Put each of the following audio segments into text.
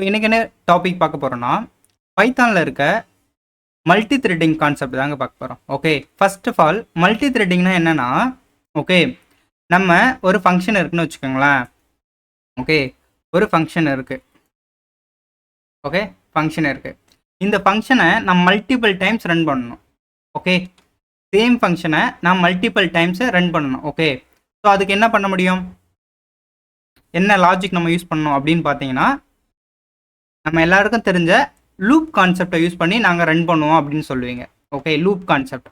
இன்னைக்கு என்ன டாபிக் பார்க்க போகிறோன்னா பைத்தானில் இருக்க மல்டி த்ரெட்டிங் கான்செப்ட் தாங்க பார்க்க போகிறோம். ஓகே, ஃபர்ஸ்ட் ஆஃப் ஆல் மல்டி த்ரெட்டிங்னா என்னென்னா, ஓகே நம்ம ஒரு ஃபங்க்ஷன் இருக்குன்னு வச்சுக்கோங்களேன். ஓகே, ஒரு ஃபங்க்ஷன் இருக்குது. ஓகே, ஃபங்க்ஷன் இருக்குது. இந்த ஃபங்க்ஷனை நான் மல்டிபிள் டைம்ஸ் ரன் பண்ணணும். ஓகே, சேம் ஃபங்க்ஷனை நான் மல்டிபிள் டைம்ஸை ரன் பண்ணணும். ஓகே, ஸோ அதுக்கு என்ன பண்ண முடியும், என்ன லாஜிக் நம்ம யூஸ் பண்ணணும் அப்படின்னு பார்த்தீங்கன்னா, நம்ம எல்லாருக்கும் தெரிஞ்ச லூப் கான்செப்டை யூஸ் பண்ணி நாங்கள் ரன் பண்ணுவோம் அப்படின்னு சொல்லுவீங்க. Okay, loop concept.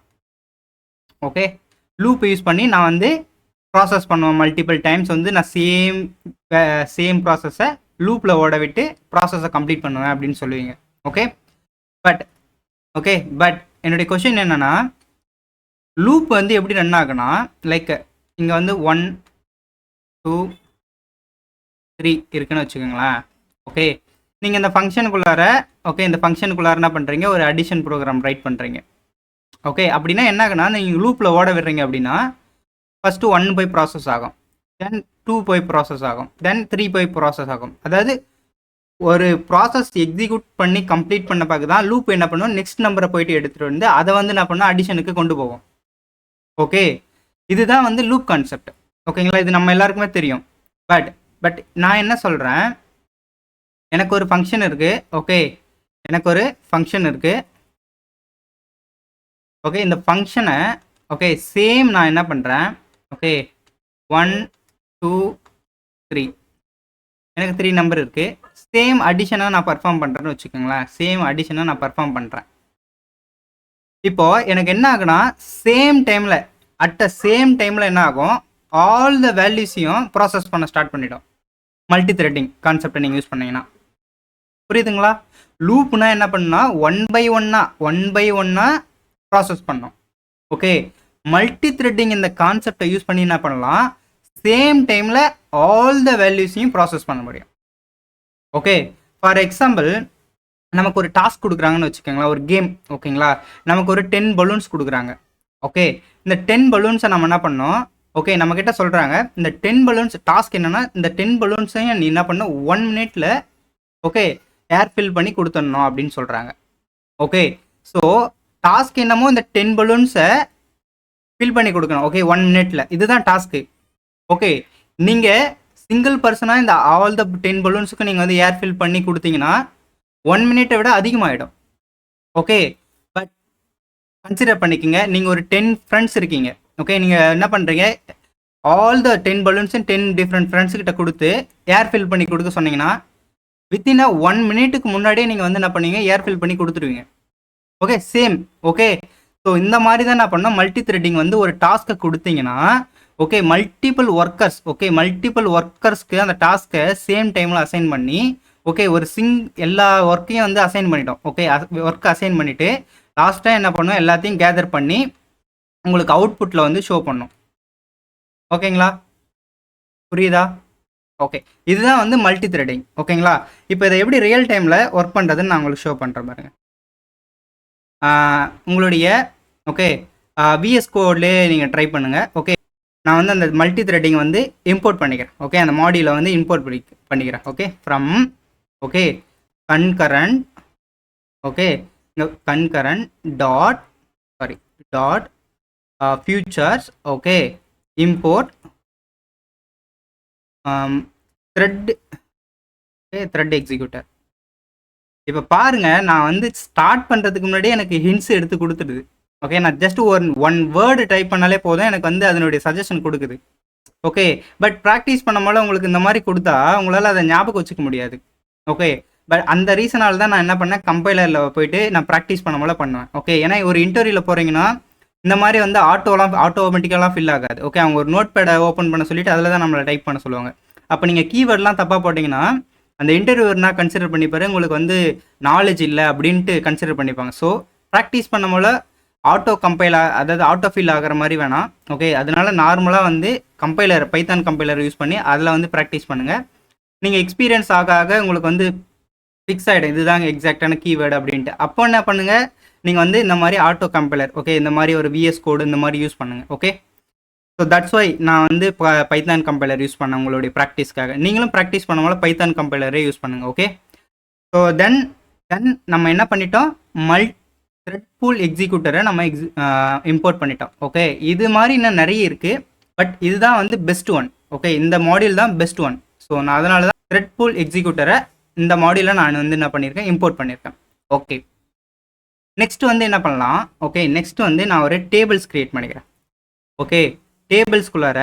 Okay, loop use பண்ணி நான் வந்து ப்ராசஸ் பண்ணுவேன் மல்டிபிள் டைம்ஸ். வந்து நான் சேம் ப்ராசஸை லூப்பில் ஓட விட்டு ப்ராசஸை கம்ப்ளீட் பண்ணுவேன் அப்படின்னு சொல்லுவீங்க. ஓகே, பட் என்னுடைய கொஷின் என்னென்னா, லூப் வந்து எப்படி ரன் ஆகுனா, லைக் இங்கே வந்து 1 2 3 இருக்குன்னு வச்சுக்கோங்களேன். ஓகே, நீங்கள் இந்த ஃபங்க்ஷனுக்குள்ளார இந்த ஃபங்க்ஷனுக்குள்ளார என்ன பண்ணுறீங்க, ஒரு அடிஷன் ப்ரோக்ராம் ரைட் பண்ணுறீங்க. ஓகே, அப்படின்னா என்ன ஆகுனா, நீங்கள் லூப்பில் ஓட விடுறீங்க அப்படின்னா ஃபஸ்ட்டு 1 போய் ப்ராசஸ் ஆகும், தென் 2 போய் ப்ராசஸ் ஆகும், தென் 3 போய் ப்ராசஸ் ஆகும். அதாவது ஒரு ப்ராசஸ் எக்ஸிக்யூட் பண்ணி கம்ப்ளீட் பண்ண பார்க்க தான் லூப் என்ன பண்ணுவோம், நெக்ஸ்ட் நம்பரை போயிட்டு எடுத்துகிட்டு வந்து அதை வந்து என்ன பண்ணால் அடிஷனுக்கு கொண்டு போவோம். ஓகே, இதுதான் வந்து லூப் கான்செப்ட். ஓகேங்களா, இது நம்ம எல்லாருக்குமே தெரியும். பட் நான் என்ன சொல்கிறேன், எனக்கு ஒரு ஃபங்க்ஷன் இருக்குது. ஓகே, எனக்கு ஒரு ஃபங்க்ஷன் இருக்குது. ஓகே, இந்த ஃபங்க்ஷனை சேம் நான் என்ன பண்ணுறேன், 1 2 3 எனக்கு 3 நம்பர் இருக்குது. சேம் அடிஷனாக நான் பர்ஃபார்ம் பண்ணுறேன்னு வச்சுக்கோங்களேன். சேம் அடிஷனாக நான் பர்ஃபார்ம் பண்ணுறேன். இப்போது எனக்கு என்ன ஆகுனா, அட் த சேம் டைமில் என்ன ஆகும், ஆல் த வேல்யூஸையும் ப்ராசஸ் பண்ண ஸ்டார்ட் பண்ணிடும். மல்டி த்ரெட்டிங் கான்செப்டை நீங்கள் யூஸ் பண்ணீங்கன்னா புரியுதுங்களா? லூப்னா என்ன பண்ணா, ஒன் பை ஒன்னா ப்ராசஸ் பண்ணோம். ஓகே, மல்டி த்ரெட்டிங் இந்த கான்செப்டை யூஸ் பண்ணி என்ன பண்ணலாம், சேம் டைமில் ஆல் த வேல்யூஸையும் ப்ராசஸ் பண்ண முடியும். ஓகே, ஃபார் எக்ஸாம்பிள் நமக்கு ஒரு டாஸ்க் கொடுக்குறாங்கன்னு வச்சுக்கோங்களேன், ஒரு கேம். ஓகேங்களா, நமக்கு ஒரு 10 பலூன்ஸ் கொடுக்குறாங்க. ஓகே, இந்த 10 பலூன்ஸை நம்ம என்ன பண்ணோம், ஓகே நம்மக்கிட்ட சொல்கிறாங்க, இந்த 10 பலூன்ஸ் டாஸ்க் என்னென்னா, இந்த 10 பலூன்ஸையும் நீ என்ன பண்ண 1 மினிட்ல ஓகே ஏர் ஃபில் பண்ணி கொடுத்துடணும் அப்படின்னு சொல்கிறாங்க. ஓகே, ஸோ டாஸ்க் என்னமோ இந்த 10 பலூன்ஸை ஃபில் பண்ணி கொடுக்கணும். ஓகே, 1 மினிட்ல, இதுதான் டாஸ்க்கு. ஓகே, நீங்கள் சிங்கிள் பர்சனாக இந்த ஆல் த 10 பலூன்ஸுக்கு நீங்கள் வந்து ஏர் ஃபில் பண்ணி கொடுத்தீங்கன்னா 1 மினிட்டை விட அதிகமாகிடும். ஓகே, பட் கன்சிடர் பண்ணிக்கோங்க, நீங்கள் ஒரு 10 ஃப்ரெண்ட்ஸ் இருக்கீங்க. ஓகே, நீங்கள் என்ன பண்ணுறீங்க, ஆல் த 10 பலூன்ஸும் 10 டிஃப்ரெண்ட் ஃப்ரெண்ட்ஸுக்கிட்ட கொடுத்து ஏர் ஃபில் பண்ணி கொடுக்க சொன்னீங்கன்னா வித்தின் 1 மினிட்டுக்கு முன்னாடியே நீங்கள் வந்து என்ன பண்ணுவீங்க, ஏர் ஃபில் பண்ணி கொடுத்துருவீங்க. Okay, same. ஓகே, ஸோ இந்த மாதிரி தான் நான் பண்ணோம். மல்டி த்ரெட்டிங் வந்து ஒரு டாஸ்க்கை கொடுத்தீங்கன்னா மல்டிபிள் ஒர்க்கர்ஸ்க்கு அந்த டாஸ்க்கை சேம் டைமில் அசைன் பண்ணி ஒரு எல்லா ஒர்க்கையும் வந்து அசைன் பண்ணிட்டோம். ஓகே, ஒர்க்கை அசைன் பண்ணிவிட்டு லாஸ்ட்டாக என்ன பண்ணோம், எல்லாத்தையும் கேதர் பண்ணி உங்களுக்கு அவுட்புட்டில் வந்து ஷோ பண்ணோம். ஓகேங்களா, புரியுதா? ஓகே, இதுதான் வந்து மல்டி த்ரெட்டிங். ஓகேங்களா, இப்போ இதை எப்படி ரியல் டைமில் ஒர்க் பண்ணுறதுன்னு நான் உங்களுக்கு ஷோ பண்ணுறேன் பாருங்கள். உங்களுடைய விஎஸ் கோட்லேயே நீங்கள் ட்ரை பண்ணுங்கள். ஓகே, நான் வந்து அந்த மல்டி த்ரெட்டிங் வந்து இம்போர்ட் பண்ணிக்கிறேன். ஓகே, அந்த மாடியூலை வந்து இம்போர்ட் பண்ணிக்கிறேன். Okay, from concurrent dot futures import thread executor. இப்போ பாருங்க, நான் வந்து ஸ்டார்ட் பண்ணுறதுக்கு முன்னாடியே எனக்கு ஹிண்ட்ஸ் எடுத்து கொடுத்துடுது. ஓகே, நான் ஜஸ்ட் ஒன் வேர்டு டைப் பண்ணாலே போதும், எனக்கு வந்து அதனுடைய சஜஷன் கொடுக்குது. ஓகே, பட் ப்ராக்டிஸ் பண்ணும்போது உங்களுக்கு இந்த மாதிரி கொடுத்தா உங்களால் அதை ஞாபகம் வச்சுக்க முடியாது. ஓகே, பட் அந்த ரீசனால் தான் நான் என்ன பண்ணேன், கம்பைலரில் போயிட்டு நான் ப்ராக்டிஸ் பண்ணும்போது பண்ணுவேன். ஓகே, ஏன்னா ஒரு இன்டர்வியூவில் போகிறீங்கன்னா இந்த மாதிரி வந்து ஆட்டோமேட்டிக்கெல்லாம் ஃபில் ஆகாது. ஓகே, அவங்க ஒரு நோட் பேடை ஓப்பன் பண்ண சொல்லிட்டு அதில் தான் நம்மளை டைப் பண்ண சொல்லுவாங்க. அப்போ நீங்கள் கீவேர்ட்லாம் தப்பாக போட்டிங்கன்னா அந்த இன்டர்வியூவர்னா கன்சிடர் பண்ணிப்பாரு, உங்களுக்கு வந்து நாலேஜ் இல்லை அப்படின்ட்டு கன்சிடர் பண்ணிப்பாங்க. ஸோ ப்ராக்டிஸ் பண்ணும்போது ஆட்டோ ஃபில் ஆகிற மாதிரி வேணாம். ஓகே, அதனால நார்மலாக வந்து பைத்தான் கம்பைலர் யூஸ் பண்ணி அதில் வந்து ப்ராக்டிஸ் பண்ணுங்கள். நீங்கள் எக்ஸ்பீரியன்ஸ் ஆக உங்களுக்கு வந்து ஃபிக்ஸ் ஆகிடும், இதுதாங்க எக்ஸாக்டான கீவேர்டு அப்படின்ட்டு. அப்போ என்ன பண்ணுங்கள், நீங்கள் வந்து இந்த மாதிரி ஆட்டோ கம்பைலர் இந்த மாதிரி ஒரு விஎஸ் கோடு இந்த மாதிரி யூஸ் பண்ணுங்கள். ஓகே, ஸோ தட்ஸ் வை நான் வந்து பைத்தான் கம்பைலர் யூஸ் பண்ணேன் உங்களுடைய ப்ராக்டிஸ்க்காக. நீங்களும் ப்ராக்டிஸ் பண்ணும்போது பைத்தான் கம்பைலரே யூஸ் பண்ணுங்கள். ஓகே, ஸோ தென் நம்ம என்ன பண்ணிட்டோம், த்ரெட் பூல் எக்ஸிக்யூட்டரை நம்ம இம்போர்ட் பண்ணிட்டோம். ஓகே, இது மாதிரி இன்னும் நிறைய இருக்குது, பட் இதுதான் வந்து பெஸ்ட் ஒன். ஓகே, இந்த மாடியூல் தான் பெஸ்ட் ஒன். ஸோ நான் அதனால தான் த்ரெட் பூல் எக்ஸிக்யூட்டரை இந்த மாடியூலில் நான் வந்து என்ன பண்ணியிருக்கேன், இம்போர்ட் பண்ணியிருக்கேன். ஓகே, நெக்ஸ்ட் வந்து என்ன பண்ணலாம், ஓகே நெக்ஸ்ட் வந்து நான் ஒரு டேபிள்ஸ் கிரியேட் பண்ணிக்கிறேன். ஓகே, டேபிள்ஸ்குள்ளார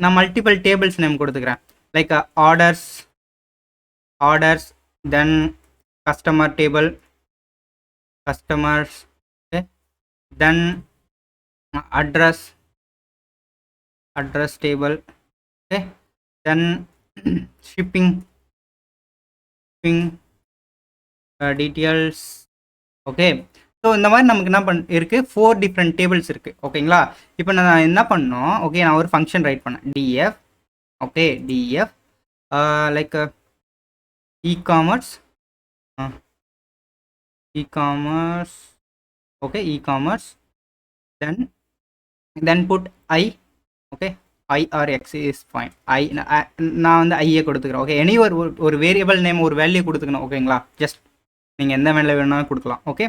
நான் மல்டிபிள் டேபிள்ஸ் நேம் கொடுத்துக்கிறேன். Like orders then customer table, customers, okay, then address table, okay, then shipping details. Okay, so இந்த மாதிரி நமக்கு என்ன இருக்குது, 4 டிஃப்ரெண்ட் டேபிள்ஸ் இருக்குது. ஓகேங்களா, இப்போ நான் என்ன பண்ணோம், ஓகே நான் ஒரு ஃபங்க்ஷன் ரைட் பண்ணேன், df. Okay, df like e-commerce, okay, e-commerce, then put I. okay, I or x is fine. நான் வந்து ஐயை கொடுத்துக்கிறேன். ஓகே, எனி ஒரு வேரியபிள் நேம், ஒரு வேல்யூ கொடுத்துக்கணும். ஓகேங்களா, ஜஸ்ட் நீங்கள் எந்த வேல்யூ வேணாலும் கொடுக்கலாம். ஓகே,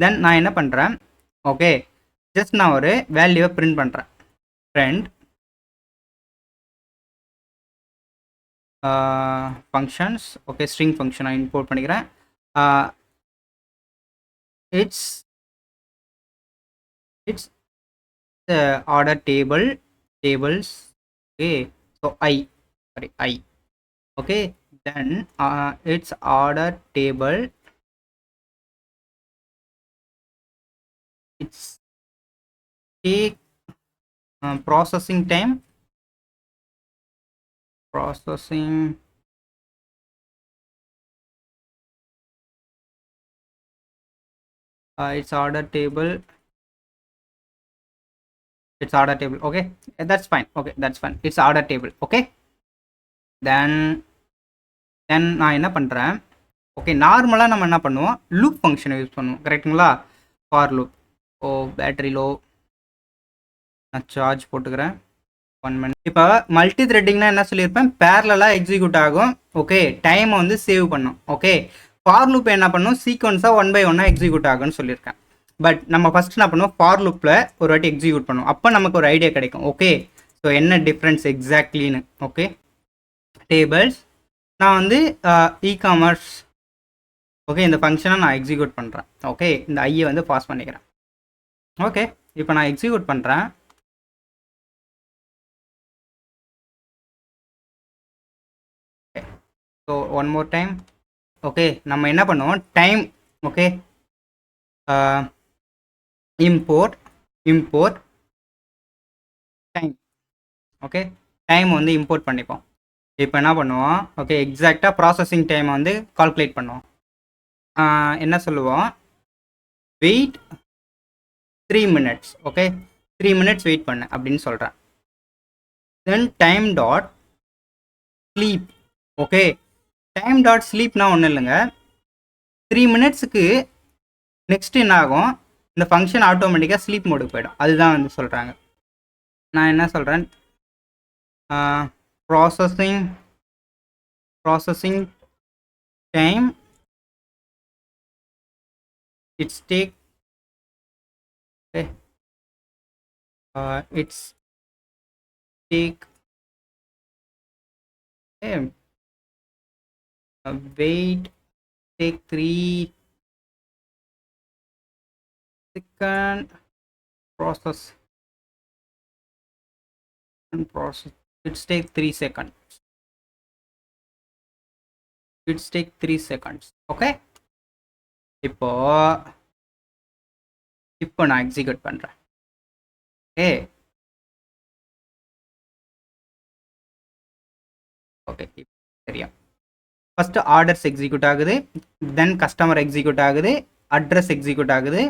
தென் நான் என்ன பண்ணுறேன், ஓகே ஜஸ்ட் நான் ஒரு வேல்யூவை பிரிண்ட் பண்ணுறேன். ஃபங்க்ஷன்ஸ், ஓகே ஸ்ட்ரிங் ஃபங்க்ஷன் நான் இம்போர்ட் பண்ணிக்கிறேன். it's the order tables. Okay, so I, okay, then it's order table, it's take processing time, it's order table, okay, that's fine. Okay, that's fine, it's order table. Okay, then நான் என்ன பண்ணுறேன், okay நார்மலாக நம்ம என்ன பண்ணுவோம், loop ஃபங்க்ஷனை use பண்ணுவோம். கரெக்டுங்களா, for loop. Oh battery low, நான் சார்ஜ் போட்டுக்கிறேன் 1 minute. இப்போ மல்டி த்ரெட்டிங்னா என்ன சொல்லியிருப்பேன், பேரலாக எக்ஸிக்யூட் ஆகும். ஓகே, டைமை வந்து சேவ் பண்ணும். ஓகே, ஃபார் லூப் என்ன பண்ணும், சீக்வன்ஸாக 1 by 1 எக்ஸிக்யூட் ஆகும்னு சொல்லியிருக்கேன். பட் நம்ம ஃபஸ்ட் என்ன பண்ணுவோம், ஃபார் லூப்பில் ஒரு வாட்டி எக்ஸிக்யூட் பண்ணுவோம், அப்போ நமக்கு ஒரு ஐடியா கிடைக்கும். ஓகே, ஸோ என்ன டிஃப்ரென்ஸ் எக்ஸாக்ட்லின்னு. ஓகே, டேபிள்ஸ் நான் வந்து இ-காமர்ஸ், ஓகே இந்த ஃபங்க்ஷனை நான் எக்ஸிக்யூட் பண்ணுறேன். ஓகே, இந்த ஐயை வந்து பாஸ் பண்ணிக்கிறேன். ஓகே, இப்போ நான் எக்ஸிக்யூட் பண்ணுறேன். So one more time. Okay, நம்ம என்ன பண்ணுவோம், time. Okay, import time. Okay, time வந்து இம்போர்ட் பண்ணிப்போம். இப்போ என்ன பண்ணுவோம், ஓகே எக்ஸாக்டாக ப்ராசஸிங் டைமை வந்து கால்குலேட் பண்ணுவோம். என்ன சொல்லுவோம், wait 3 minutes. Okay, 3 minutes wait பண்ணு அப்படின்னு சொல்கிறேன். Then time dot sleep. Okay, time dot ஸ்லீப்னா ஒன்றும் இல்லைங்க, 3 minutesக்கு நெக்ஸ்ட் என்ன ஆகும், இந்த ஃபங்க்ஷன் ஆட்டோமேட்டிக்காக ஸ்லீப் மோடுக்கு போயிடும். அதுதான் வந்து சொல்கிறாங்க. நான் என்ன சொல்கிறேன், processing time it's take okay it's take wait take 3 second process and process. It's take 3 seconds. Okay, இப்போ நான் எக்ஸிக்யூட் பண்றேன். ஓகே, சரியா, ஃபர்ஸ்ட் ஆர்டர்ஸ் எக்ஸிக்யூட் ஆகுது, தென் கஸ்டமர் எக்ஸிக்யூட் ஆகுது, அட்ரஸ் எக்ஸிக்யூட் ஆகுது.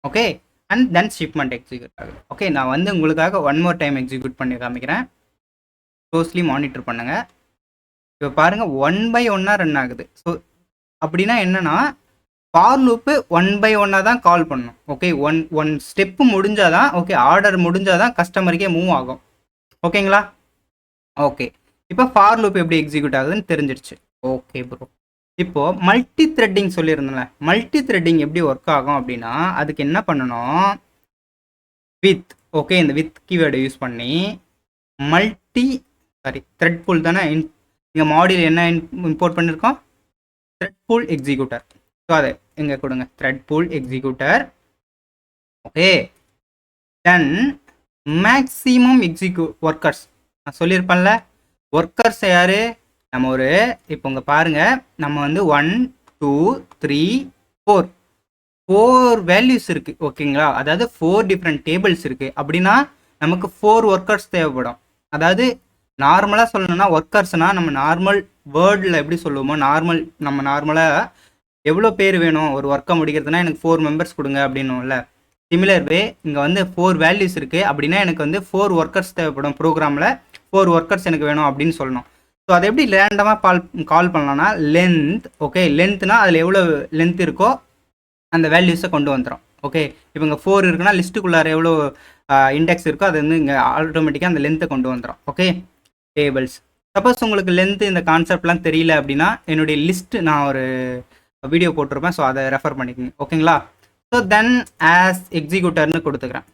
Okay, and then shipment execute ஆகுது. Okay, நான் வந்து உங்களுக்காக 1 more டைம் எக்ஸிக்யூட் பண்ணி காமிக்கிறேன். க்ளோஸ்லி மானிட்டர் பண்ணுங்க. இப்போ பாருங்க 1 by 1 ரன் ஆகுது. ஸோ அப்படின்னா என்னன்னா, ஃபார் லூப்பு 1 by 1 தான் கால் பண்ணும். ஓகே, ஒன் ஸ்டெப்பு முடிஞ்சாதான், ஓகே ஆர்டர் முடிஞ்சாதான் கஸ்டமருக்கே மூவ் ஆகும். ஓகேங்களா, ஓகே இப்போ ஃபார் லூப் எப்படி எக்ஸிக்யூட் ஆகுதுன்னு தெரிஞ்சிருச்சு. ஓகே ப்ரோ, இப்போ மல்டி த்ரெட்டிங் சொல்லியிருந்தேன்ல, மல்டி த்ரெட்டிங் எப்படி ஒர்க் ஆகும் அப்படின்னா அதுக்கு என்ன பண்ணணும், வித் ஓகே இந்த வித் கீவேர்டை யூஸ் பண்ணி மல்டி த்ரெட் பூல் தானே இங்கே மாடியூல் என்ன இம்போர்ட் பண்ணியிருக்கோம், த்ரெட் பூல் எக்ஸிக்யூட்டர். ஸோ அதை இங்கே கொடுங்க, thread pool executor. Okay then maximum workers நான் சொல்லியிருப்பேன்ல, ஒர்க்கர்ஸ் யார், நம்ம ஒரு இப்போ இங்கே பாருங்கள் நம்ம வந்து 1 2 3 4 வேல்யூஸ் இருக்குது ஓகேங்களா, அதாவது 4 டிஃப்ரெண்ட் டேபிள்ஸ் இருக்குது. அப்படின்னா நமக்கு 4 ஒர்க்கர்ஸ் தேவைப்படும். அதாவது நார்மலாக சொல்லணும்னா ஒர்க்கர்ஸ்னால் நம்ம நார்மல் வேர்டில் எப்படி சொல்லுவோமோ நம்ம நார்மலாக எவ்வளோ பேர் வேணும் ஒரு ஒர்க்கை முடிக்கிறதுனா எனக்கு 4 மெம்பர்ஸ் கொடுங்க அப்படின்னும்ல, சிமிலர் வே இங்கே வந்து 4 வேல்யூஸ் இருக்குது அப்படின்னா எனக்கு வந்து 4 ஒர்க்கர்ஸ் தேவைப்படும். ப்ரோக்ராமில் 4 ஒர்க்கர்ஸ் எனக்கு வேணும் அப்படின்னு சொல்லணும். ஸோ அதை எப்படி ரேண்டமாக கால் பண்ணலாம்னா லென்த், ஓகே லென்த்னா அதில் எவ்வளோ லென்த் இருக்கோ அந்த வேல்யூஸை கொண்டு வந்துடும். ஓகே இப்போ இங்கே 4 இருக்குன்னா லிஸ்ட்டுக்குள்ளார எவ்வளோ இண்டெக்ஸ் இருக்கோ அது வந்து இங்கே ஆட்டோமேட்டிக்காக அந்த லென்த்தை கொண்டு வந்துடும். Okay tables. சப்போஸ் உங்களுக்கு லென்த்து இந்த கான்செப்ட்லாம் தெரியல அப்படின்னா என்னுடைய லிஸ்ட் நான் ஒரு வீடியோ போட்டிருப்பேன், ஸோ அதை ரெஃபர் பண்ணிக்கோங்க ஓகேங்களா. ஸோ தென் ஆஸ் எக்ஸிக்யூட்டர்னு கொடுத்துக்கிறேன்,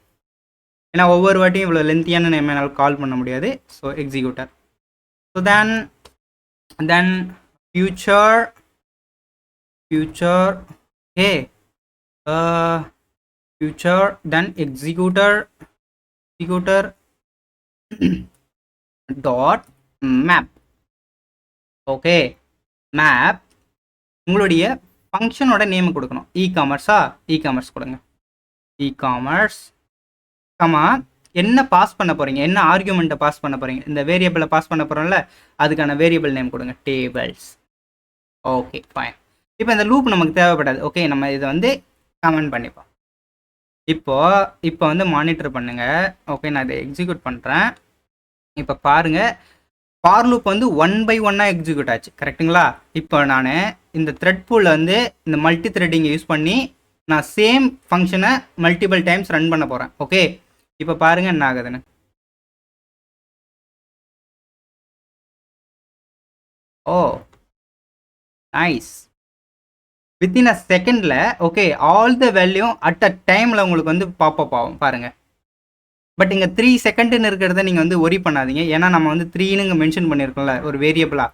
ஏன்னா ஒவ்வொரு வாட்டியும் இவ்வளோ லென்த்தியான நேம் என்னால் கால் பண்ண முடியாது. So executor. So then future okay future then executor dot map. Okay map உங்களுடைய ஃபங்க்ஷனோட நேம் கொடுக்கணும். இகாமர்ஸ் கொடுங்க, இகாமர்ஸ் கமா என்ன பாஸ் பண்ண போகிறீங்க, என்ன ஆர்குமெண்ட்டை பாஸ் பண்ண போகிறீங்க, இந்த வேரியபிளை பாஸ் பண்ண போகிறோம்ல அதுக்கான வேரியபிள் நேம் கொடுங்க, டேபிள்ஸ். Okay fine. இப்போ இந்த லூப் நமக்கு தேவைப்படாது. ஓகே நம்ம இதை வந்து கமெண்ட் பண்ணிப்போம். இப்போ வந்து மானிட்டர் பண்ணுங்கள். ஓகே நான் இதை எக்ஸிக்யூட் பண்ணுறேன். இப்போ பாருங்கள் ஃபார் லூப் வந்து 1 by 1 எக்ஸிக்யூட் ஆச்சு கரெக்டுங்களா. இப்போ நான் இந்த த்ரெட் பூலில் வந்து இந்த மல்டி த்ரெட்டிங்கை யூஸ் பண்ணி நான் சேம் ஃபங்க்ஷனை மல்டிபிள் டைம்ஸ் ரன் பண்ண போகிறேன். ஓகே இப்போ பாருங்கள் என்ன ஆகுதுன்னு. ஓ நைஸ், வித்தின் அ செகண்டில் okay all the value at a டைமில் உங்களுக்கு வந்து பாப்பப் ஆகும் பாருங்கள். பட் இங்கே 3 செகண்டுன்னு இருக்கிறத நீங்கள் வந்து ஒரி பண்ணாதீங்க, ஏன்னா நம்ம வந்து 3ன்னு இங்கே மென்ஷன் பண்ணியிருக்கோம்ல ஒரு வேரியபிளாக.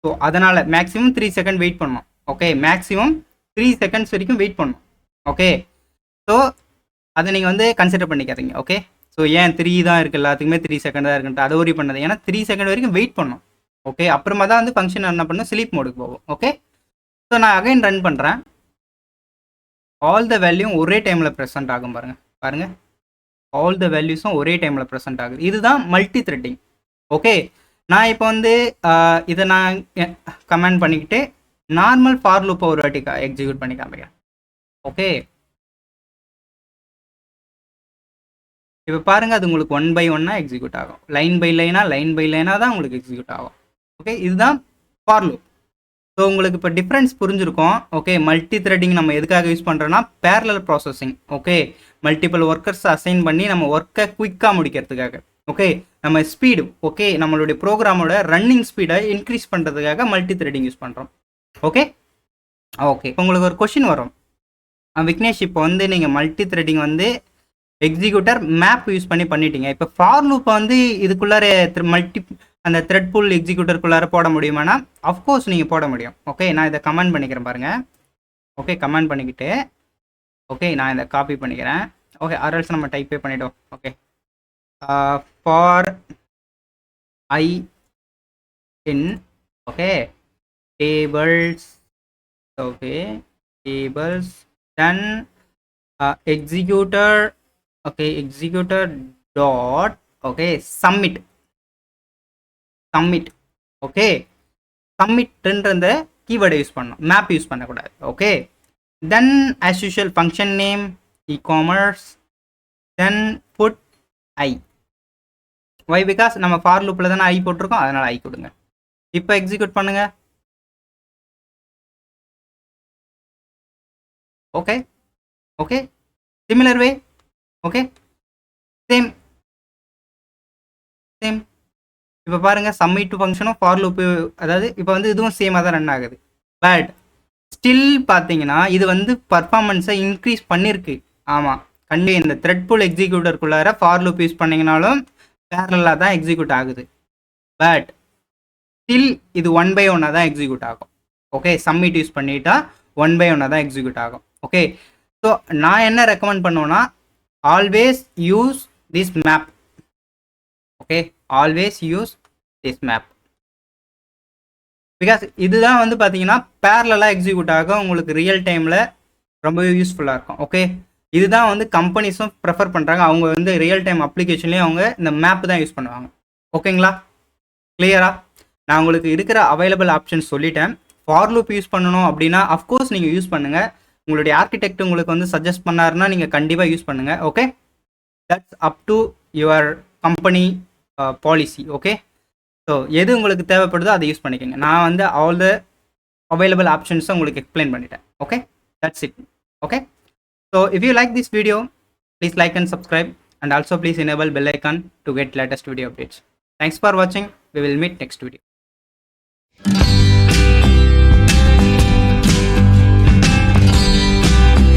ஸோ அதனால் மேக்ஸிமம் 3 செகண்ட் வெயிட் பண்ணணும். ஓகே மேக்ஸிமம் 3 செகண்ட்ஸ் வரைக்கும் வெயிட் பண்ணணும். ஓகே ஸோ அதை நீங்கள் வந்து கன்சிடர் பண்ணிக்காதீங்க. ஓகே ஸோ ஏன் 3 தான் இருக்குது எல்லாத்துக்குமே 3 செகண்ட் தான் இருக்குன்ட்டு அதை ஒரி பண்ணது, ஏன்னா 3 செகண்ட் வரைக்கும் வெயிட் பண்ணணும். ஓகே அப்புறமா தான் வந்து ஃபங்க்ஷன் என்ன பண்ணணும், ஸ்லீப் மோடுக்கு போகும். ஓகே ஸோ நான் அகைன் ரன் பண்ணுறேன். ஆல் த வேல்யூம் ஒரே டைமில் ப்ரெசென்ட் ஆகும் பாருங்கள் ஆல் த வேல்யூஸும் ஒரே டைமில் ப்ரெசென்ட் ஆகுது. இதுதான் மல்டி த்ரெட்டிங். ஓகே நான் இப்போ வந்து இதை நான் கமெண்ட் பண்ணிக்கிட்டு நார்மல் ஃபார் லூப்பை ஒரு வாட்டி எக்ஸிக்யூட் பண்ணி காமிக்கிறேன். ஓகே இப்போ பாருங்கள் அது உங்களுக்கு 1 by 1 எக்ஸிக்யூட் ஆகும், லைன் பை லைனாக தான் உங்களுக்கு எக்ஸிக்யூட் ஆகும். ஓகே இதுதான் ஃபார் லூப். ஸோ உங்களுக்கு இப்போ டிஃப்ரென்ஸ் புரிஞ்சிருக்கும். ஓகே மல்டி த்ரெட்டிங் நம்ம எதுக்காக யூஸ் பண்ணுறோன்னா parallel processing. Okay multiple workers assign பண்ணி நம்ம ஒர்க்கை குயிக்காக முடிக்கிறதுக்காக. ஓகே நம்ம ஸ்பீடு ஓகே நம்மளுடைய ப்ரோக்ராமோட ரன்னிங் ஸ்பீடை இன்க்ரீஸ் பண்ணுறதுக்காக மல்டி த்ரெட்டிங் யூஸ் பண்ணுறோம். ஓகே ஓகே உங்களுக்கு ஒரு கொஷின் வரும், விக்னேஷ் இப்போ வந்து நீங்கள் மல்டி த்ரெட்டிங் வந்து எக்ஸிக்யூட்டர் மேப் யூஸ் பண்ணி பண்ணிட்டீங்க, இப்போ ஃபார் லூப்பை வந்து இதுக்குள்ளார அந்த த்ரெட் பூல் எக்ஸிக்யூட்டருக்குள்ளார போட முடியுமானா அஃப்கோர்ஸ் நீங்கள் போட முடியும். ஓகே நான் இதை கமெண்ட் பண்ணிக்கிறேன் பாருங்கள். ஓகே கமெண்ட் பண்ணிக்கிட்டு ஓகே நான் இதை காப்பி பண்ணிக்கிறேன். ஓகே ஆர்எல்ஸ் நம்ம டைப்பே பண்ணிவிட்டோம். Okay for I in okay tables. Okay tables then executor. Okay executor dot okay submit. Okay சப்மிட்ன்ற கீவேர்டை யூஸ் பண்ணணும், மேப் யூஸ் பண்ணக்கூடாது. Okay then as usual function name ecommerce then put I. Why because நம்ம for லூப்பில் தானே ஐ போட்டிருக்கோம், அதனால் ஐ கொடுங்க. இப்போ எக்ஸிக்யூட் பண்ணுங்க. ஓகே ஓகே சிமிலர் வே. ஓகே சேம் இப்போ பாருங்கள் சப்மிட் ஃபங்க்ஷனும் ஃபார் லூப்பு, அதாவது இப்போ வந்து இதுவும் சேமாக தான் ரன் ஆகுது. பட் ஸ்டில் பார்த்தீங்கன்னா இது வந்து பர்ஃபார்மன்ஸை இன்க்ரீஸ் பண்ணியிருக்கு. ஆமாம், இந்த த்ரெட் பூல் எக்ஸிக்யூட்டருக்குள்ளார ஃபார் லூப் யூஸ் பண்ணிங்கனாலும் பேரலாக தான் எக்ஸிக்யூட் ஆகுது. பட் ஸ்டில் இது 1/1 தான் எக்ஸிக்யூட் ஆகும். ஓகே, சப்மிட் யூஸ் பண்ணிட்டா 1/1 தான் எக்ஸிக்யூட் ஆகும். ஓகே, ஸோ நான் என்ன ரெக்கமெண்ட் பண்ணுவேன்னா, always use this map. Okay, always use this map. Because இதுதான் வந்து பார்த்தீங்கன்னா பேரலாக எக்ஸிக்யூட் ஆகும், உங்களுக்கு ரியல் டைமில் ரொம்பவே யூஸ்ஃபுல்லாக இருக்கும். ஓகே, இதுதான் வந்து கம்பெனிஸும் ப்ரிஃபர் பண்ணுறாங்க. அவங்க வந்து ரியல் டைம் அப்ளிகேஷன்லேயும் அவங்க இந்த மேப் தான் யூஸ் பண்ணுவாங்க. ஓகேங்களா, கிளியரா? நான் உங்களுக்கு இருக்கிற அவைலபிள் ஆப்ஷன்ஸ் சொல்லிட்டேன். ஃபார் லூப் யூஸ் பண்ணணும் அப்படின்னா அஃப்கோர்ஸ் நீங்கள் யூஸ் பண்ணுங்கள். உங்களுடைய ஆர்கிடெக்ட் உங்களுக்கு வந்து சஜஸ்ட் பண்ணாருன்னா நீங்கள் கண்டிப்பாக யூஸ் பண்ணுங்கள். Okay, that's up to your company policy. Okay, so எது உங்களுக்கு தேவைப்படுதோ அதை யூஸ் பண்ணிக்கோங்க. நான் வந்து ஆல் த அவைலபிள் ஆப்ஷன்ஸை உங்களுக்கு எக்ஸ்பிளைன் பண்ணிட்டேன். Okay, that's it. Okay, so if you like this video, please like and subscribe, and also please enable bell icon to get latest video updates. Thanks for watching. We will meet next video.